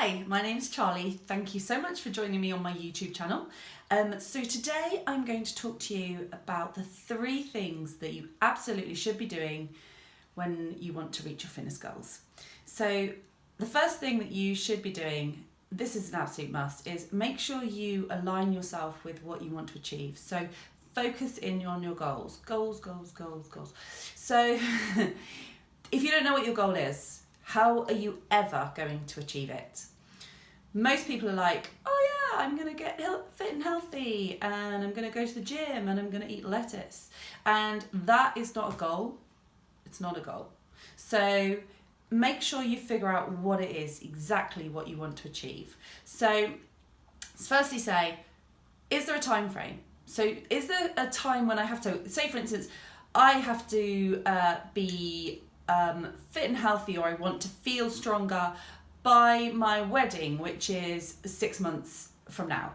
Hi, my name's Charlie. Thank you so much for joining me on my YouTube channel. So today I'm going to talk to you about the 3 things that you absolutely should be doing when you want to reach your fitness goals. So the first thing that you should be doing, this is an absolute must, is make sure you align yourself with what you want to achieve. So focus in on your goals. Goals. So if you don't know what your goal is, how are you ever going to achieve it? Most people are like, oh yeah, I'm going to get fit and healthy and I'm going to go to the gym and I'm going to eat lettuce. And that is not a goal. It's not a goal. So make sure you figure out what it is, exactly what you want to achieve. So firstly say, is there a time frame? So is there a time when I have to, say for instance, I have to be fit and healthy, or I want to feel stronger by my wedding, which is 6 months from now.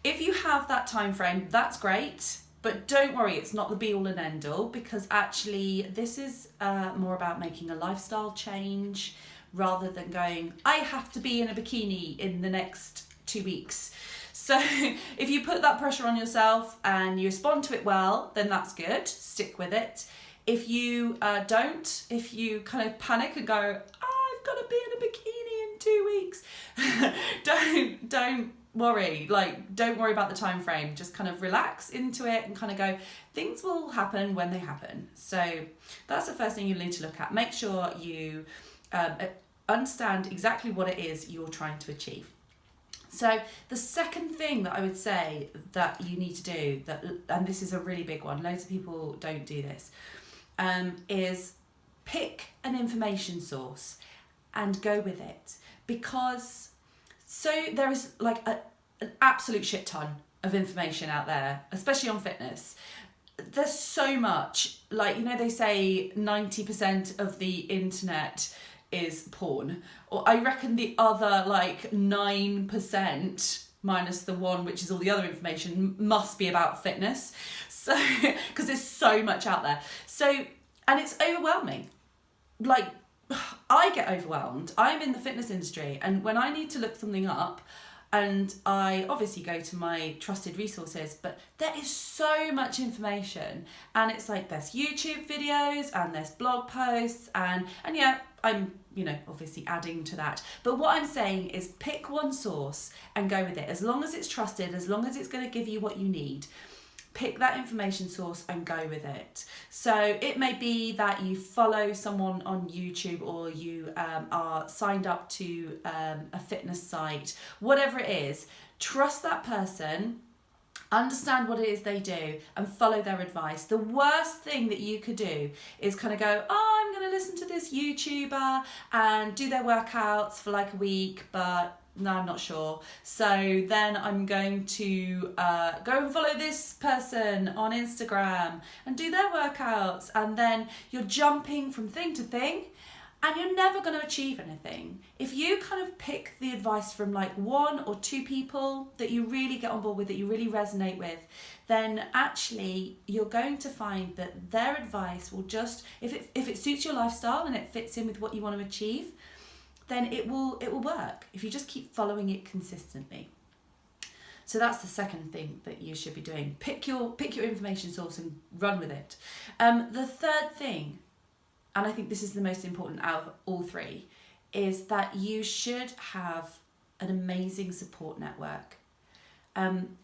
If you have that time frame, that's great, but don't worry, it's not the be all and end all, because actually this is more about making a lifestyle change rather than going, I have to be in a bikini in the next 2 weeks. So if you put that pressure on yourself and you respond to it well, then that's good, stick with it. If you don't, if you kind of panic and go, I've got to be in a bikini in 2 weeks, don't worry. Don't worry about the time frame. Just kind of relax into it and kind of go, things will happen when they happen. So that's the first thing you need to look at. Make sure you understand exactly what it is you're trying to achieve. So the second thing that I would say that you need to do, and this is a really big one, loads of people don't do this, is pick an information source and go with it. Because there is an absolute shit ton of information out there, especially on fitness. There's so much, they say 90% of the internet is porn, or I reckon the other 9%, minus the one which is all the other information, must be about fitness. So because there's so much out there, and it's overwhelming. I get overwhelmed. I'm in the fitness industry, and when I need to look something up, and I obviously go to my trusted resources, but there is so much information, and it's there's YouTube videos and there's blog posts, and yeah, I'm obviously adding to that. But what I'm saying is pick one source and go with it. As long as it's trusted, as long as it's going to give you what you need, pick that information source and go with it. So it may be that you follow someone on YouTube, or you are signed up to a fitness site, whatever it is. Trust that person, understand what it is they do, and follow their advice. The worst thing that you could do is kind of go, oh, I'm going to listen to this YouTuber and do their workouts for a week, but no, I'm not sure. So then I'm going to go and follow this person on Instagram and do their workouts. And then you're jumping from thing to thing, and you're never going to achieve anything. If you kind of pick the advice from 1 or 2 people that you really get on board with, that you really resonate with, then actually you're going to find that their advice will just, if it suits your lifestyle and it fits in with what you want to achieve, then it will work if you just keep following it consistently. So that's the second thing that you should be doing. Pick your information source and run with it. The third thing, and I think this is the most important out of all 3, is that you should have an amazing support network. And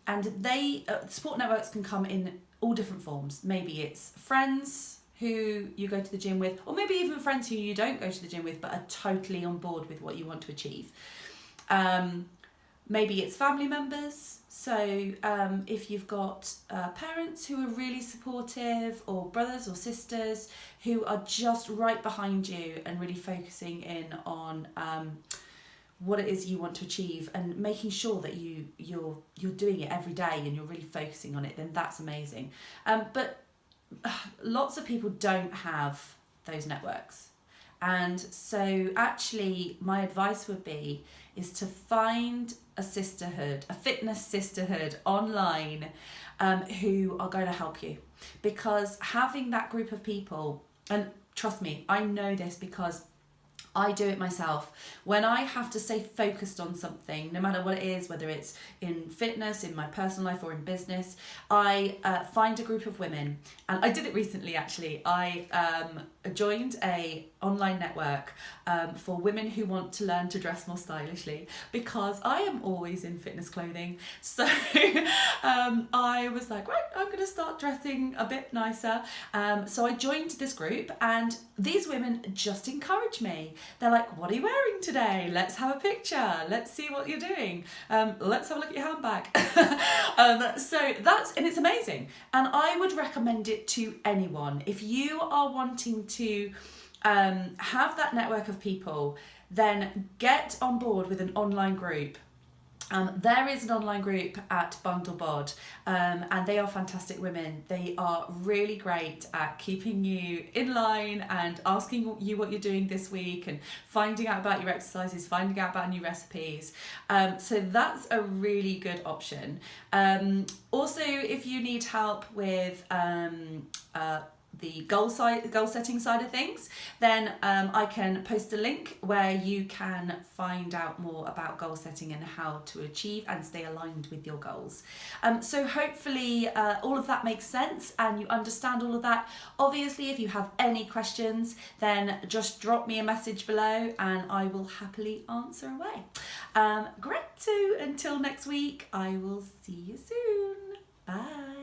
support networks can come in all different forms. Maybe it's friends who you go to the gym with, or maybe even friends who you don't go to the gym with but are totally on board with what you want to achieve. Maybe it's family members. So if you've got parents who are really supportive, or brothers or sisters who are just right behind you and really focusing in on what it is you want to achieve and making sure that you're doing it every day and you're really focusing on it, then that's amazing. But lots of people don't have those networks. And so actually my advice would be is to find a sisterhood, a fitness sisterhood online who are going to help you. Because having that group of people, and trust me, I know this because I do it myself. When I have to stay focused on something, no matter what it is, whether it's in fitness, in my personal life or in business, I find a group of women. And I did it recently, actually. I joined a online network for women who want to learn to dress more stylishly, because I am always in fitness clothing. So I was like, right, I'm going to start dressing a bit nicer. So I joined this group, and these women just encourage me. They're like, what are you wearing today? Let's have a picture. Let's see what you're doing. Let's have a look at your handbag. So and it's amazing. And I would recommend it to anyone. If you are wanting to have that network of people, then get on board with an online group. There is an online group at Bundlebod, and they are fantastic women. They are really great at keeping you in line and asking you what you're doing this week and finding out about your exercises, finding out about new recipes. So that's a really good option. Also, if you need help with the goal setting side of things, then I can post a link where you can find out more about goal setting and how to achieve and stay aligned with your goals. So hopefully all of that makes sense and you understand all of that. Obviously, if you have any questions, then just drop me a message below and I will happily answer away. Great, so until next week, I will see you soon. Bye.